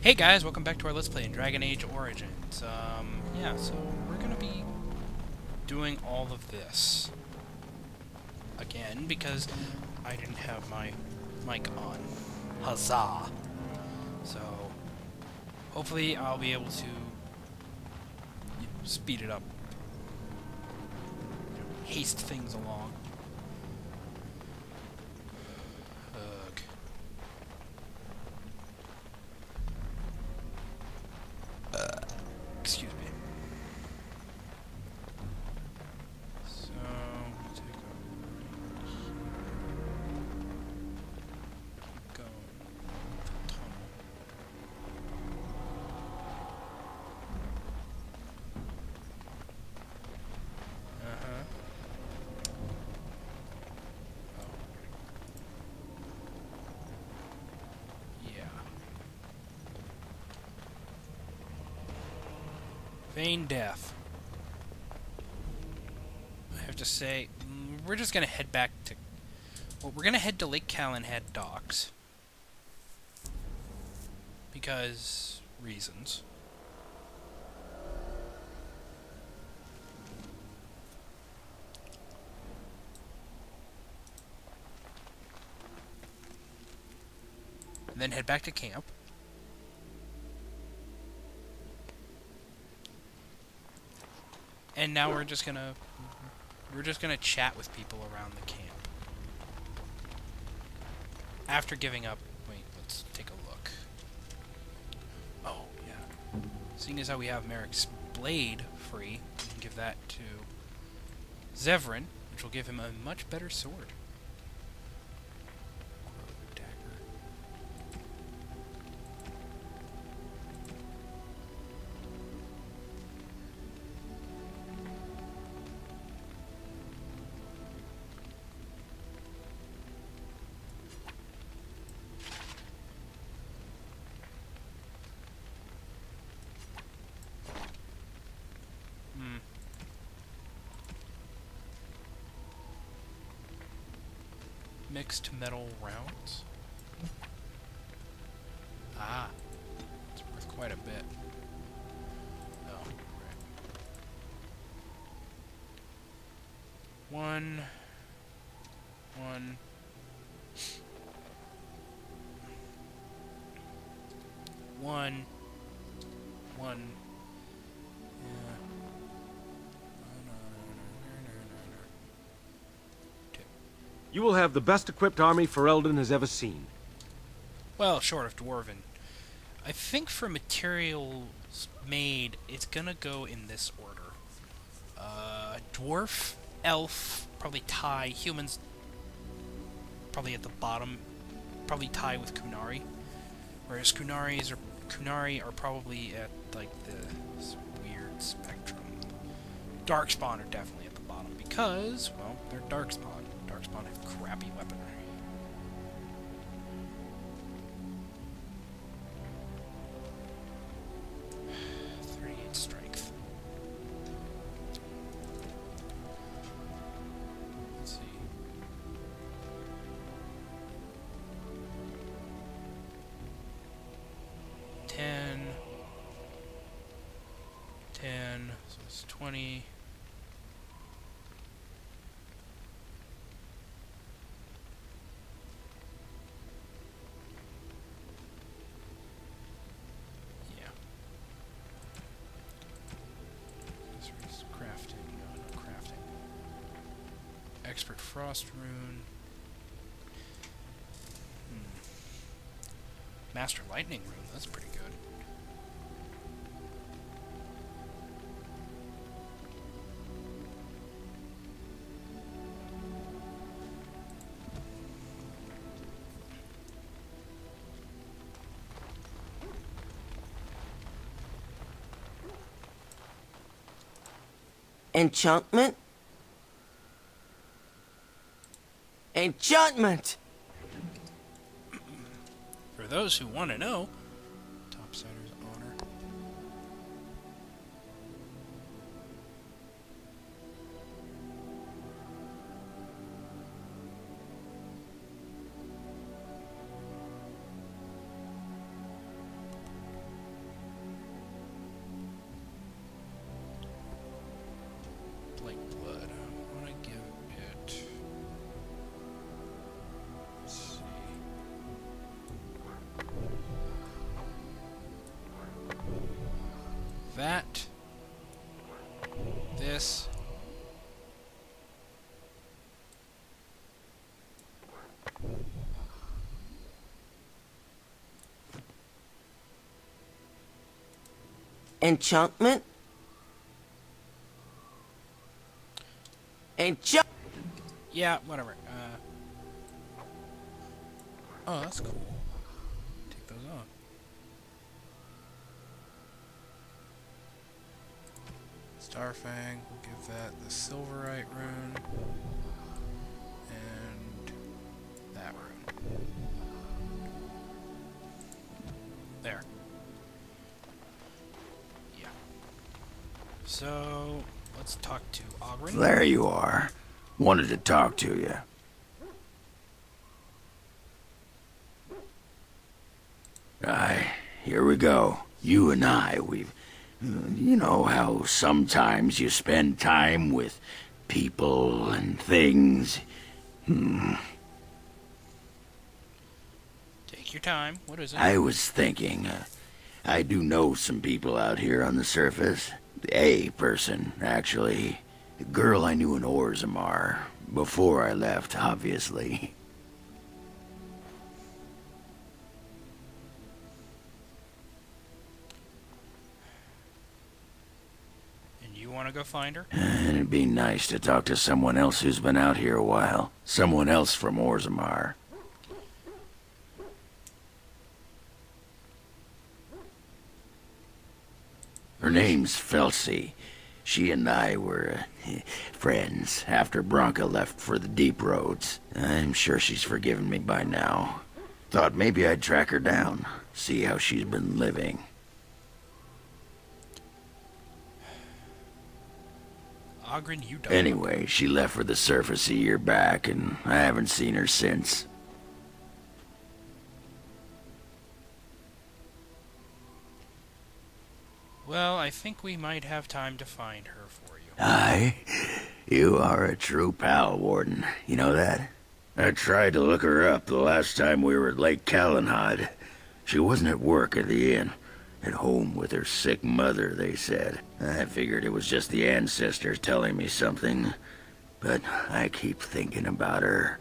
Hey guys, welcome back to our Let's Play in Dragon Age Origins. Yeah, so we're gonna be doing all of this again because I didn't have my mic on. Huzzah! So, hopefully I'll be able to speed it up, haste things along. Ugh. Excuse me. So, take a right here. Keep going. The tunnel. Uh-huh. Oh. Yeah. Vain death. I have to say, we're just gonna head back to... Well, we're gonna head to Lake Callanhead Docks. Because... reasons. And then head back to camp. And now we're just gonna chat with people around the camp. After giving up... Wait, let's take a look. Oh, yeah. Seeing as how we have Merrick's blade free, we can give that to Severin, which will give him a much better sword. Dagger. Mixed metal rounds. Ah, it's worth quite a bit. Oh, right. One. Yeah. You will have the best equipped army Ferelden has ever seen. Well, short of Dwarven. I think for materials made, it's gonna go in this order. Dwarf, elf, probably tie, humans probably at the bottom, probably tie with Kunari. Whereas Kunari are probably at like this weird spectrum. Darkspawn are definitely at the bottom because, well, they're Darkspawn. Darkspawn have crappy weaponry. Strength. Let's see. 10, so it's 20. Expert Frost Rune. Master Lightning Rune, that's pretty good. Enchantment? Enchantment! For those who want to know, Topsider's Honor. that. This. Enchantment? Yeah, whatever. Oh, that's cool. Take those off. Starfang, we'll give that the Silverite rune. And that rune. There. Yeah. So, let's talk to Ogren. There you are. Wanted to talk to you. Here we go. You and I, we've... You know how sometimes you spend time with people and things? Take your time. What is it? I was thinking, I do know some people out here on the surface. A person, actually. A girl I knew in Orzammar. Before I left, obviously. And you want to go find her? It'd be nice to talk to someone else who's been out here a while. Someone else from Orzammar. Her name's Felsi. She and I were friends after Bronca left for the deep roads. I'm sure she's forgiven me by now. Thought maybe I'd track her down, see how she's been living. Ogren, you don't. Anyway, she left for the surface a year back, and I haven't seen her since. Well, I think we might have time to find her for you. Aye, you are a true pal, Warden. You know that? I tried to look her up the last time we were at Lake Calenhad. She wasn't at work at the inn. At home with her sick mother, they said. I figured it was just the ancestors telling me something. But I keep thinking about her.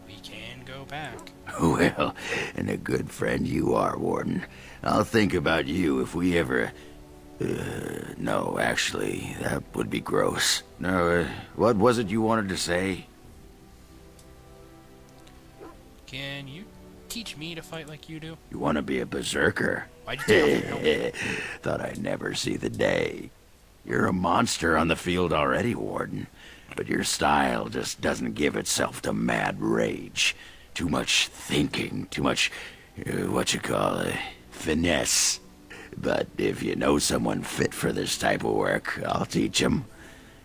We can go back. Well, and a good friend you are, Warden. I'll think about you if we ever... no, actually, that would be gross. No, what was it you wanted to say? Can you teach me to fight like you do? You want to be a berserker? Why'd you tell me? Thought I'd never see the day. You're a monster on the field already, Warden. But your style just doesn't give itself to mad rage. Too much thinking, too much, finesse. But if you know someone fit for this type of work, I'll teach him.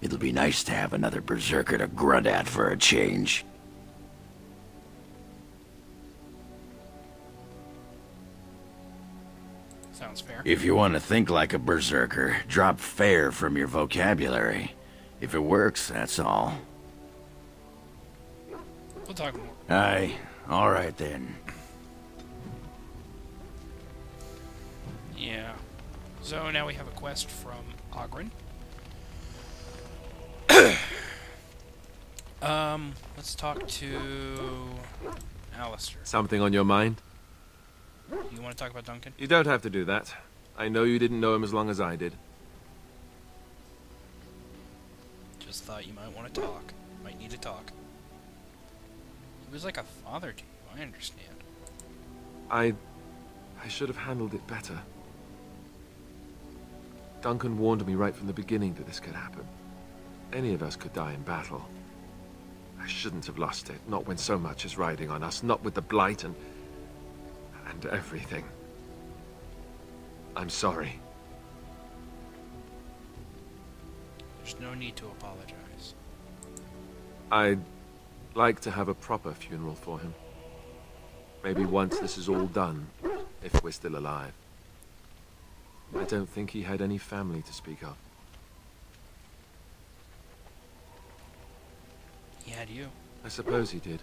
It'll be nice to have another berserker to grunt at for a change. Sounds fair. If you want to think like a berserker, drop fair from your vocabulary. If it works, that's all. We'll talk more. Aye, all right then. Yeah. So now we have a quest from Ogren. Let's talk to Alistair. Something on your mind? You want to talk about Duncan? You don't have to do that. I know you didn't know him as long as I did. Just thought you might want to talk. Might need to talk. He was like a father to you, I understand. I should have handled it better. Duncan warned me right from the beginning that this could happen. Any of us could die in battle. I shouldn't have lost it, not when so much is riding on us, not with the blight and everything. I'm sorry. There's no need to apologize. I'd like to have a proper funeral for him. Maybe once this is all done, if we're still alive. I don't think he had any family to speak of. He had you. I suppose he did.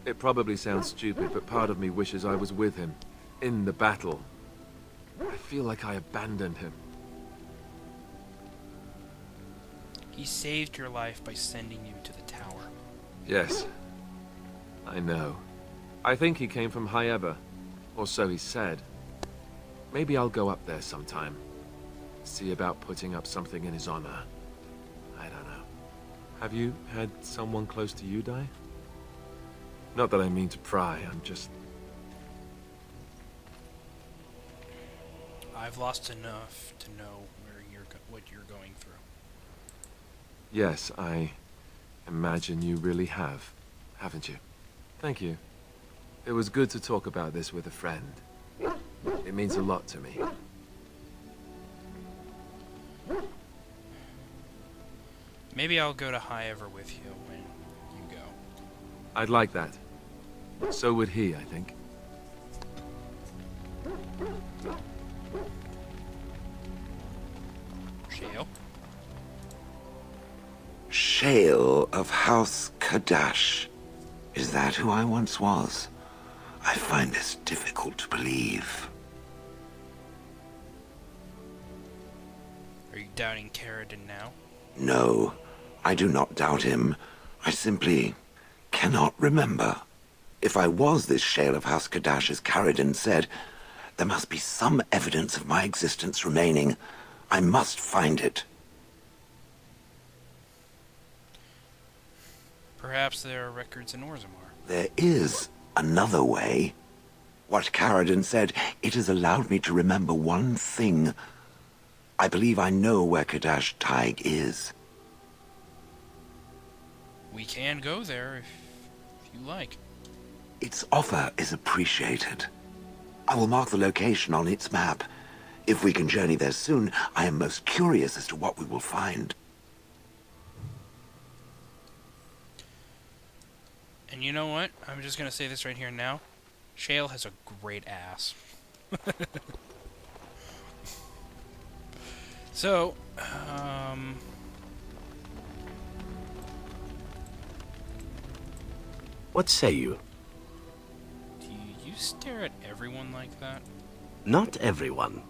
It probably sounds stupid, but part of me wishes I was with him. In the battle. I feel like I abandoned him. He saved your life by sending you to the tower. Yes. I know. I think he came from Aviva. Or so he said. Maybe I'll go up there sometime. See about putting up something in his honor. I don't know. Have you had someone close to you die? Not that I mean to pry, I'm just... I've lost enough to know what you're going through. Yes, I imagine you really have, haven't you? Thank you. It was good to talk about this with a friend. It means a lot to me. Maybe I'll go to Aviva with you when you go. I'd like that. So would he, I think. Shale? Shale of House Kadash. Is that who I once was? I find this difficult to believe. Are you doubting Caradon now? No, I do not doubt him. I simply cannot remember. If I was this Shale of House Kadash, as Caradon said, there must be some evidence of my existence remaining. I must find it. Perhaps there are records in Orzammar. There is another way. What Caradon said, it has allowed me to remember one thing. I believe I know where Kadash Taig is. We can go there if you like. Its offer is appreciated. I will mark the location on its map. If we can journey there soon, I am most curious as to what we will find. And you know what? I'm just gonna say this right here now. Shale has a great ass. So, What say you? do you stare at everyone like that? Not everyone,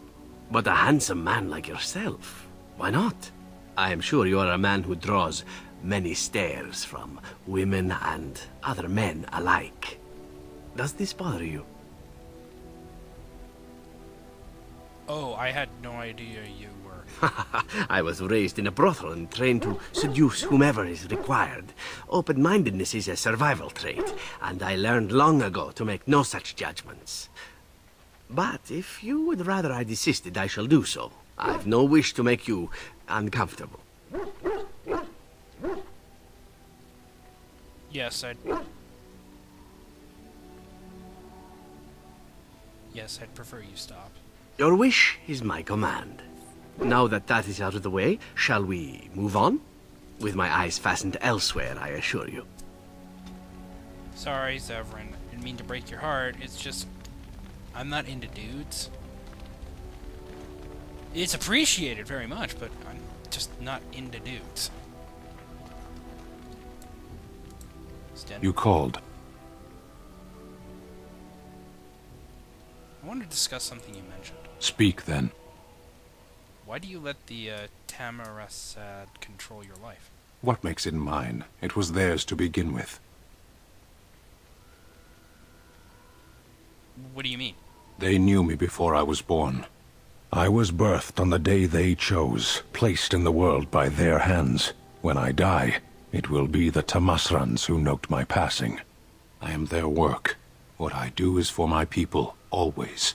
but a handsome man like yourself. Why not? I am sure you are a man who draws many stares from women and other men alike. Does this bother you? Oh, I had no idea you were... I was raised in a brothel and trained to seduce whomever is required. Open-mindedness is a survival trait, and I learned long ago to make no such judgments. But if you would rather I desisted, I shall do so. I've no wish to make you uncomfortable. Yes, I'd prefer you stop. Your wish is my command. Now that that is out of the way, shall we move on? With my eyes fastened elsewhere, I assure you. Sorry, Severin. I didn't mean to break your heart. It's just... I'm not into dudes. It's appreciated very much, but I'm just not into dudes. Sten? You called. I want to discuss something you mentioned. Speak, then. Why do you let the Tamarasad control your life? What makes it mine? It was theirs to begin with. What do you mean? They knew me before I was born. I was birthed on the day they chose, placed in the world by their hands. When I die, it will be the Tamasrans who note my passing. I am their work. What I do is for my people, always.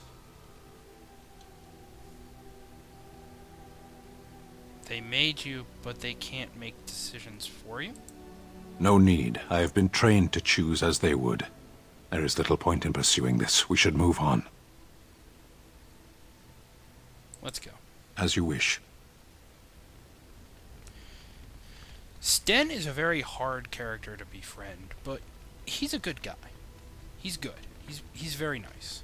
They made you, but they can't make decisions for you? No need. I have been trained to choose as they would. There is little point in pursuing this. We should move on. Let's go. As you wish. Sten is a very hard character to befriend, but he's a good guy. He's good. He's very nice.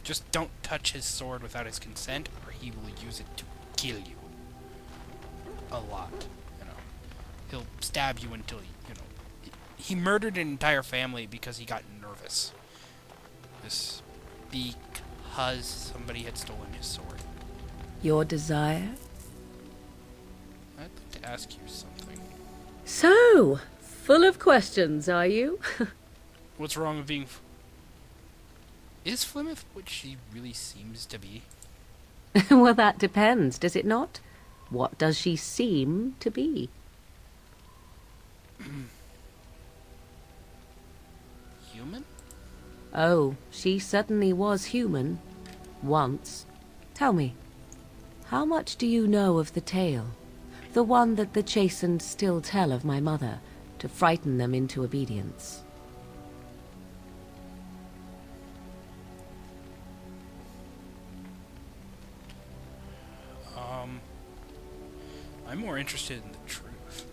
Just don't touch his sword without his consent, or he will use it to kill you. A lot, you know. He'll stab you until he he murdered an entire family because he got nervous. This because somebody had stolen his sword. Your desire? I'd like to ask you something. So, full of questions, are you? What's wrong with being... Is Flemeth what she really seems to be? Well, that depends, does it not? What does she seem to be? Human? Oh, she certainly was human. Once. Tell me, how much do you know of the tale? The one that the chastened still tell of my mother, to frighten them into obedience. I'm more interested in the truth.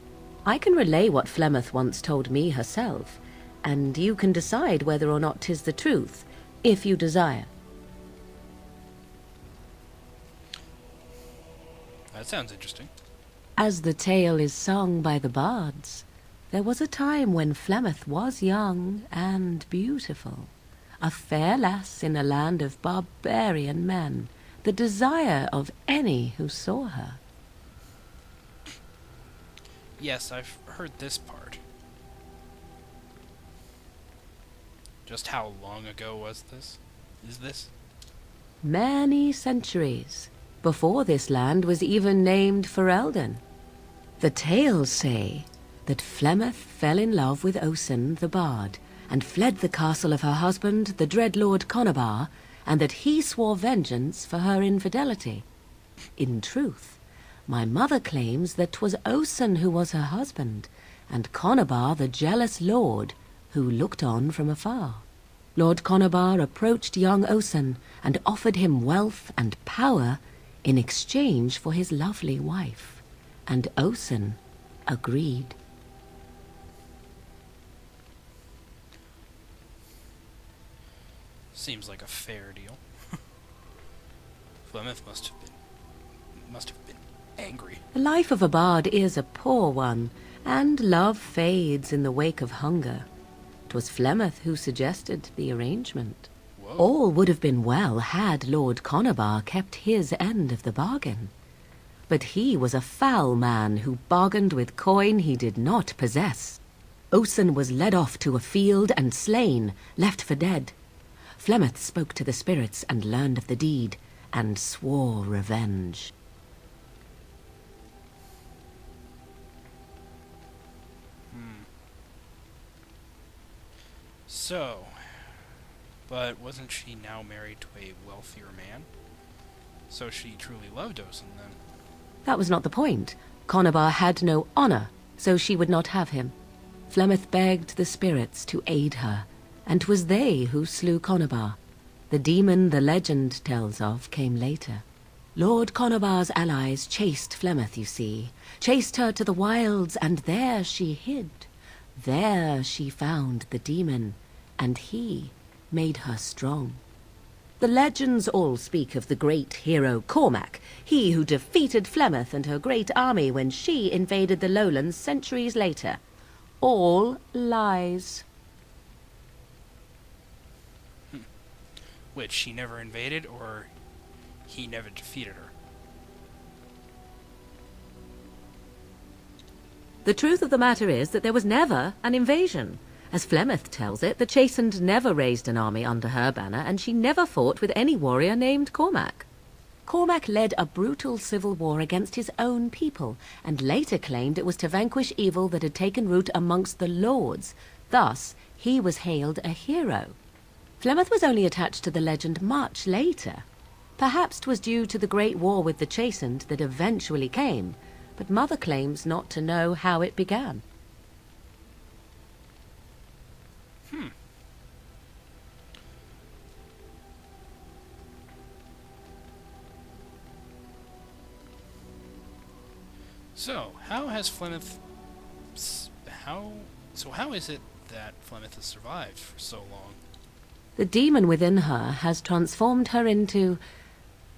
I can relay what Flemeth once told me herself, and you can decide whether or not 'tis the truth, if you desire. That sounds interesting. As the tale is sung by the bards, there was a time when Flemeth was young and beautiful, a fair lass in a land of barbarian men, the desire of any who saw her. Yes, I've heard this part. Just how long ago was this? Is this? Many centuries, before this land was even named Ferelden. The tales say that Flemeth fell in love with Osen the bard, and fled the castle of her husband, the dread Lord Conabar, and that he swore vengeance for her infidelity. In truth, my mother claims that 'twas Osen who was her husband, and Conabar the jealous lord, who looked on from afar. Lord Conabar approached young Osen, and offered him wealth and power in exchange for his lovely wife, and Osen agreed. Seems like a fair deal. Flemeth must have been angry. The life of a bard is a poor one, and love fades in the wake of hunger. 'Twas Flemeth who suggested the arrangement. Whoa. All would have been well had Lord Conabar kept his end of the bargain. But he was a foul man who bargained with coin he did not possess. Osen was led off to a field and slain, left for dead. Flemeth spoke to the spirits and learned of the deed, and swore revenge. So, but wasn't she now married to a wealthier man? So she truly loved Osen then. That was not the point. Conabar had no honor, so she would not have him. Flemeth begged the spirits to aid her, and 'twas they who slew Conabar. The demon the legend tells of came later. Lord Conabar's allies chased Flemeth, you see, chased her to the wilds, and there she hid. There she found the demon, and he made her strong. The legends all speak of the great hero Cormac, he who defeated Flemeth and her great army when she invaded the lowlands centuries later. All lies. Which she never invaded, or he never defeated her? The truth of the matter is that there was never an invasion. As Flemeth tells it, the Chastened never raised an army under her banner, and she never fought with any warrior named Cormac. Cormac led a brutal civil war against his own people, and later claimed it was to vanquish evil that had taken root amongst the lords. Thus, he was hailed a hero. Flemeth was only attached to the legend much later. Perhaps 'twas due to the great war with the Chastened that eventually came, but Mother claims not to know how it began. So, how has Flemeth... How is it that Flemeth has survived for so long? The demon within her has transformed her into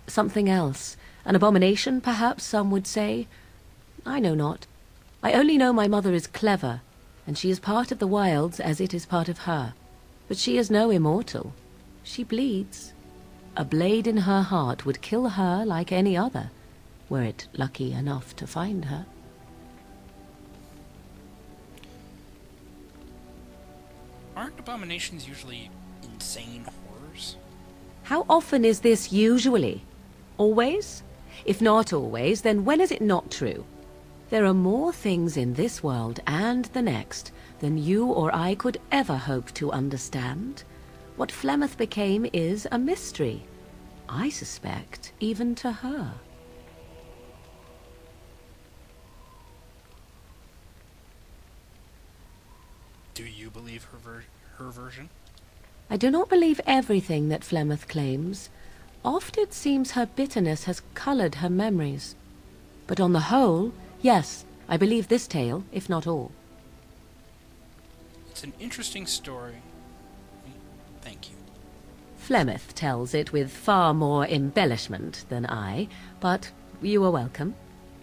something else. An abomination, perhaps some would say. I know not. I only know my mother is clever, and she is part of the wilds as it is part of her. But she is no immortal. She bleeds. A blade in her heart would kill her like any other, were it lucky enough to find her. Aren't abominations usually insane horrors? How often is this usually? Always? If not always, then when is it not true? There are more things in this world and the next than you or I could ever hope to understand. What Flemeth became is a mystery. I suspect even to her. Do you believe her version? I do not believe everything that Flemeth claims. Oft it seems her bitterness has colored her memories. But on the whole, yes, I believe this tale, if not all. It's an interesting story. Thank you. Flemeth tells it with far more embellishment than I, but you are welcome.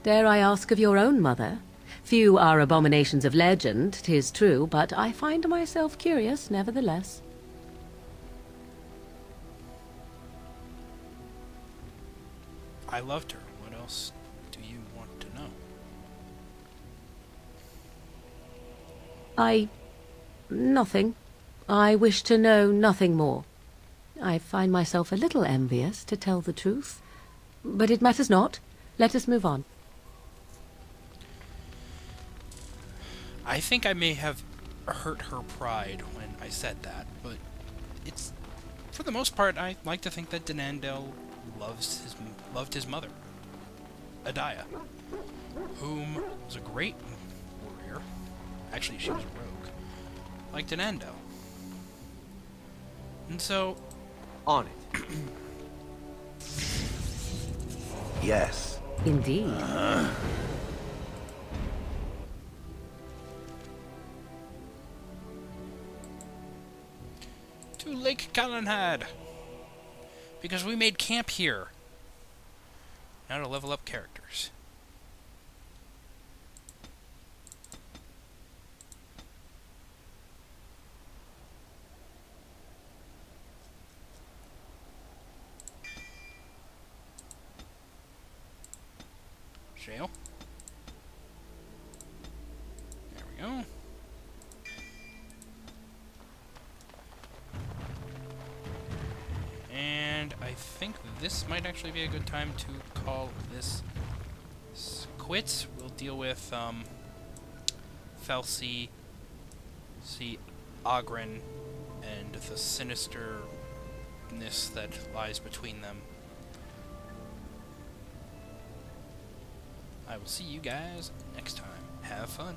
Dare I ask of your own mother? Few are abominations of legend, 'tis true, but I find myself curious nevertheless. I loved her. What else do you want to know? Nothing. I wish to know nothing more. I find myself a little envious, to tell the truth. But it matters not. Let us move on. I think I may have hurt her pride when I said that, but it's... For the most part, I like to think that Dinendal loved his mother, Adiah, whom was a great warrior. Actually, she was a rogue, like Dinendal. And so... On it. Yes. Indeed. To Lake Calenhad, because we made camp here. Now to level up characters. Jail. There we go. And I think this might actually be a good time to call this quits. We'll deal with Felsi, Ogren, and the sinisterness that lies between them. I will see you guys next time. Have fun.